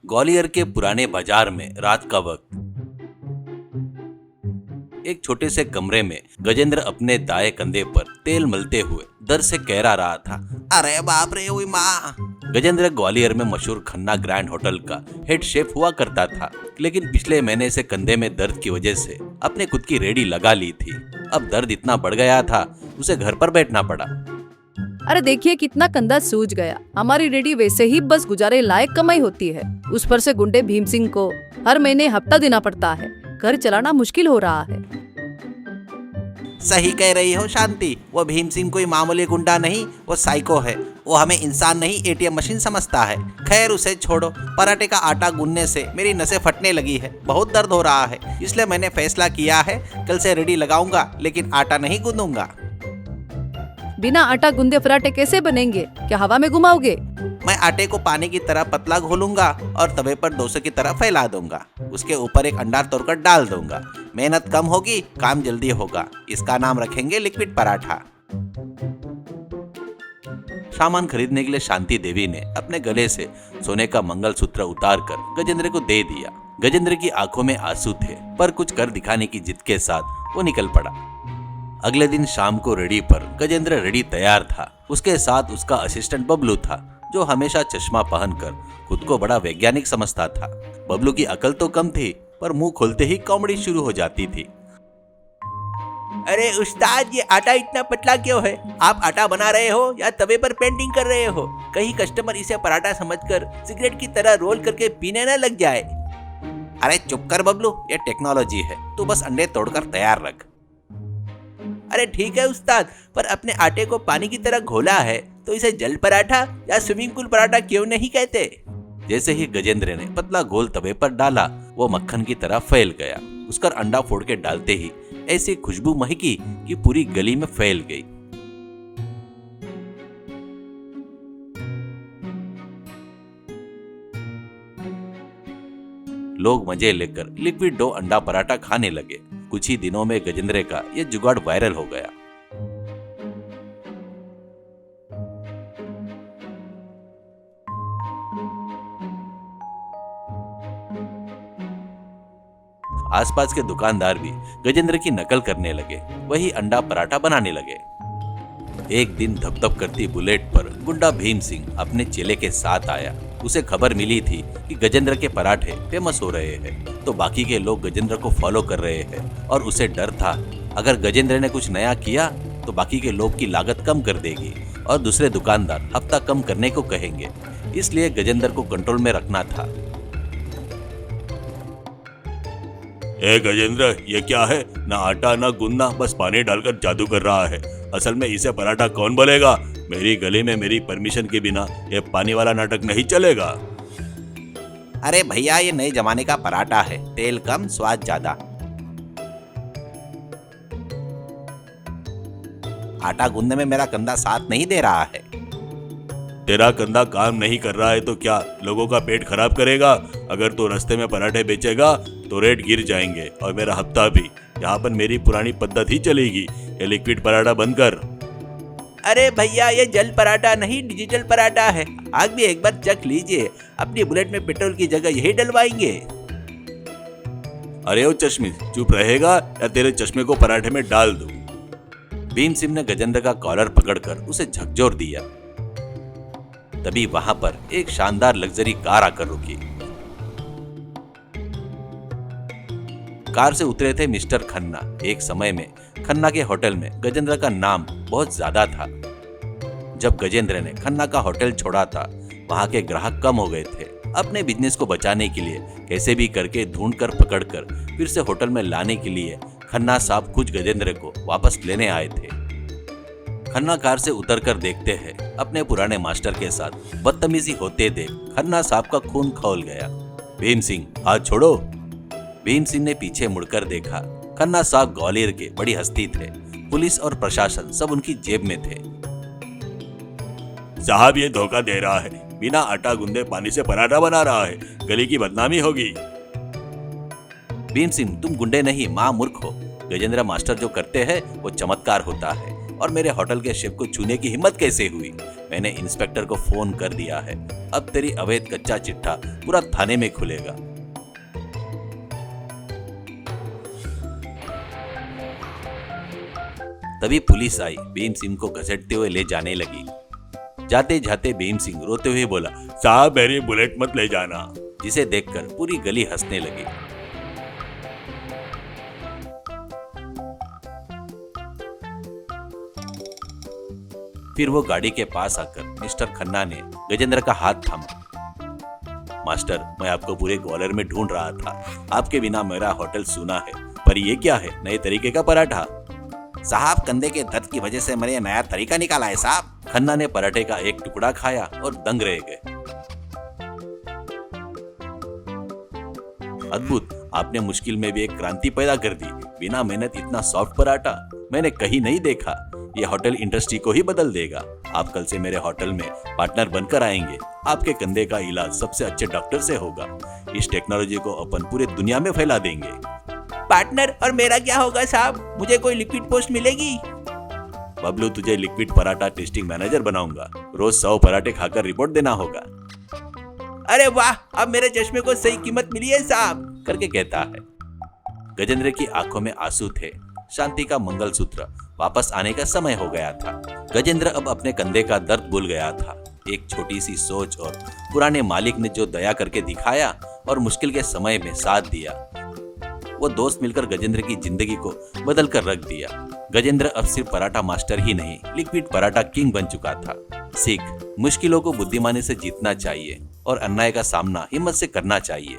ग्वालियर के पुराने बाजार में रात का वक्त एक छोटे से कमरे में गजेंद्र अपने दाएं कंधे पर तेल मलते हुए दर्द से कहरा रहा था। अरे बाप रे ओए माँ। गजेंद्र ग्वालियर में मशहूर खन्ना ग्रैंड होटल का हेड शेफ हुआ करता था, लेकिन पिछले महीने से कंधे में दर्द की वजह से अपने खुद की रेडी लगा ली थी। अब दर्द इतना बढ़ गया था, उसे घर पर बैठना पड़ा। अरे देखिए कितना कंधा सूज गया। हमारी रेडी वैसे ही बस गुजारे लायक कमाई होती है, उस पर से गुंडे भीम सिंह को हर महीने हफ्ता देना पड़ता है। घर चलाना मुश्किल हो रहा है। सही कह रही हो शांति, वो भीम सिंह कोई मामूली गुंडा नहीं, वो साइको है। वो हमें इंसान नहीं एटीएम मशीन समझता है। खैर उसे छोड़ो। पराठे का आटा गूंदने से मेरी नसें फटने लगी है, बहुत दर्द हो रहा है, इसलिए मैंने फैसला किया है कल से रेडी लगाऊंगा, लेकिन आटा नहीं गूंदूंगा। बिना आटा गूंदे पराठे कैसे बनेंगे? क्या हवा में घुमाओगे? मैं आटे को पानी की तरह पतला घोलूंगा और तवे पर डोसे की तरह फैला दूंगा। उसके ऊपर एक अंडा तोड़कर डाल दूंगा। मेहनत कम होगी, काम जल्दी होगा। इसका नाम रखेंगे लिक्विड पराठा। सामान खरीदने के लिए शांति देवी ने अपने गले से सोने का मंगलसूत्र उतारकर गजेंद्र को दे दिया। गजेंद्र की आंखों में आंसू थे, पर कुछ कर दिखाने की जिद के साथ वो निकल पड़ा। अगले दिन शाम को रेडी पर गजेंद्र रेडी तैयार था। उसके साथ उसका असिस्टेंट बबलू था, जो हमेशा चश्मा पहनकर खुद को बड़ा वैज्ञानिक समझता था। बबलू की अकल तो कम थी, पर मुंह खोलते ही कॉमेडी शुरू हो जाती थी। अरे उस्ताद, ये आटा इतना पतला क्यों है? आप आटा बना रहे हो या तवे पर पेंटिंग कर रहे हो? कहीं कस्टमर इसे पराठा समझकर सिगरेट की तरह रोल करके पीने न लग जाए। अरे चुप कर बबलू, ये टेक्नोलॉजी है, तू बस अंडे तोड़कर तैयार रख। अरे ठीक है उस्ताद, पर अपने आटे को पानी की तरह घोला है, तो इसे जल पराठा या स्विमिंग पूल पराठा क्यों नहीं कहते? जैसे ही गजेंद्र ने पतला गोल तवे पर डाला, वो मक्खन की तरह फैल गया। उसका अंडा फोड़ के डालते ही ऐसी खुशबू महकी कि पूरी गली में फैल गई। लोग मजे लेकर लिक्विड डो अंडा पराठा खाने लगे। कुछ ही दिनों में गजेंद्र का यह जुगाड़ वायरल हो गया। आसपास के दुकानदार भी गजेंद्र की नकल करने लगे, वही अंडा पराठा बनाने लगे। एक दिन धप-धप करती बुलेट पर गुंडा भीम सिंह अपने चेले के साथ आया। उसे खबर मिली थी कि गजेंद्र के पराठे फेमस हो रहे हैं, तो बाकी के लोग गजेंद्र को फॉलो कर रहे हैं और उसे डर था, अगर गजेंद्र ने कुछ नया किया तो बाकी के लोग की लागत कम कर देगी और दूसरे दुकानदार हफ्ता कम करने को कहेंगे। इसलिए गजेंद्र को कंट्रोल में रखना था। ए गजेंद्र, ये क्या है? ना आटा ना गूंदना, बस पानी डालकर जादू कर रहा है। असल में इसे पराठा कौन बोलेगा? मेरी गली में मेरी परमिशन के बिना ये पानी वाला नाटक नहीं चलेगा। अरे भैया, ये नए जमाने का पराठा है, तेल कम स्वाद ज्यादा। आटा गूंदने में मेरा कंधा साथ नहीं दे रहा है। तेरा कंधा काम नहीं कर रहा है तो क्या लोगों का पेट खराब करेगा? अगर तू रास्ते में पराठे बेचेगा तो रेट गिर जाएंगे और मेरा हफ्ता भी। यहाँ पर मेरी पुरानी पद्धति चलेगी। ये लिक्विड पराठा बंद कर। अरे भैया, ये जल पराठा नहीं, डिजिटल पराठा है। आग भी एक बार चख लीजिए। अपनी बुलेट में पेट्रोल की जगह यही डलवाएंगे। अरे ओ चश्मे, चुप रहेगा या तेरे चश्मे को पराठे में डाल दूं? भीम सिंह ने गजेंद्र का कॉलर पकड़कर उसे झकझोर दिया। तभी वहां पर एक शानदार लग्जरी कार आकर रुकी। कार से उतरे थे मिस्टर खन्ना। एक समय में खन्ना के होटल में गजेंद्र का नाम बहुत ज्यादा था। जब गजेंद्र ने खन्ना का होटल छोड़ा था, वहां के ग्राहक कम हो गए थे। अपने बिजनेस को बचाने के लिए कैसे भी करके ढूंढकर पकड़कर फिर से होटल में लाने के लिए खन्ना साहब खुद गजेंद्र को वापस लेने आए थे। खन्ना कार से उतरकर देखते हैं अपने पुराने मास्टर के साथ बदतमीजी होते देख खन्ना साहब का खून खौल गया। भीम सिंह, हाथ छोड़ो। भीम सिंह ने पीछे मुड़कर देखा। खन्ना साहब ग्वालियर के बड़ी हस्ती थे। पुलिस और प्रशासन सब उनकी जेब में थे। साहब, ये धोखा दे रहा है, बिना आटा गूंदे पानी से पराठा बना रहा है, गली की बदनामी होगी। भीम सिंह, तुम गुंडे नहीं माँ मूर्ख हो। गजेंद्र मास्टर जो करते हैं वो चमत्कार होता है। और मेरे होटल के शेफ को छूने की हिम्मत कैसे हुई? मैंने इंस्पेक्टर को फोन कर दिया है। अब तेरी अवैध कच्चा चिट्ठा पूरा थाने में खुलेगा। तभी पुलिस आई, भीम सिंह को घसीटते हुए ले जाने लगी। जाते जाते भीम सिंह रोते हुए बोला, साहब मेरी बुलेट मत ले जाना। जिसे देखकर पूरी गली हंसने लगी। फिर वो गाड़ी के पास आकर मिस्टर खन्ना ने गजेंद्र का हाथ थामा। मास्टर, मैं आपको पूरे ग्वालियर में ढूंढ रहा था। आपके बिना मेरा होटल सूना है। पर ये क्या है, नए तरीके का पराठा? साहब, कंधे के दर्द की वजह से मैंने ये नया तरीका निकाला है साहब। खन्ना ने पराठे का एक टुकड़ा खाया और दंग रह गए। अद्भुत, आपने मुश्किल में भी एक क्रांति पैदा कर दी। बिना मेहनत इतना सॉफ्ट पराठा मैंने कहीं नहीं देखा। ये होटल इंडस्ट्री को ही बदल देगा। आप कल से मेरे होटल में पार्टनर बनकर आएंगे। आपके कंधे का इलाज सबसे अच्छे डॉक्टर से होगा। इस टेक्नोलॉजी को अपन पूरे दुनिया में फैला देंगे। पार्टनर, और मेरा क्या होगा साहब? मुझे कोई लिक्विड पोस्ट मिलेगी? बबलू, तुझे लिक्विड पराठा टेस्टिंग मैनेजर बनाऊंगा। रोज 100 पराठे खाकर रिपोर्ट देना होगा। अरे वाह, अब मेरे चश्मे को सही कीमत मिली है साहब, करके कहता है। गजेंद्र की आंखों में आंसू थे। शांति का मंगलसूत्र वापस आने का समय हो गया था। गजेंद्र अब अपने कंधे का दर्द भूल गया था। एक छोटी सी सोच और पुराने मालिक ने जो दया करके दिखाया और मुश्किल के समय में साथ दिया, वो दोस्त मिलकर गजेंद्र की जिंदगी को बदल कर रख दिया। गजेंद्र अब सिर्फ पराठा मास्टर ही नहीं, लिक्विड पराठा किंग बन चुका था। सीख, मुश्किलों को बुद्धिमानी से जीतना चाहिए और अन्याय का सामना हिम्मत से करना चाहिए।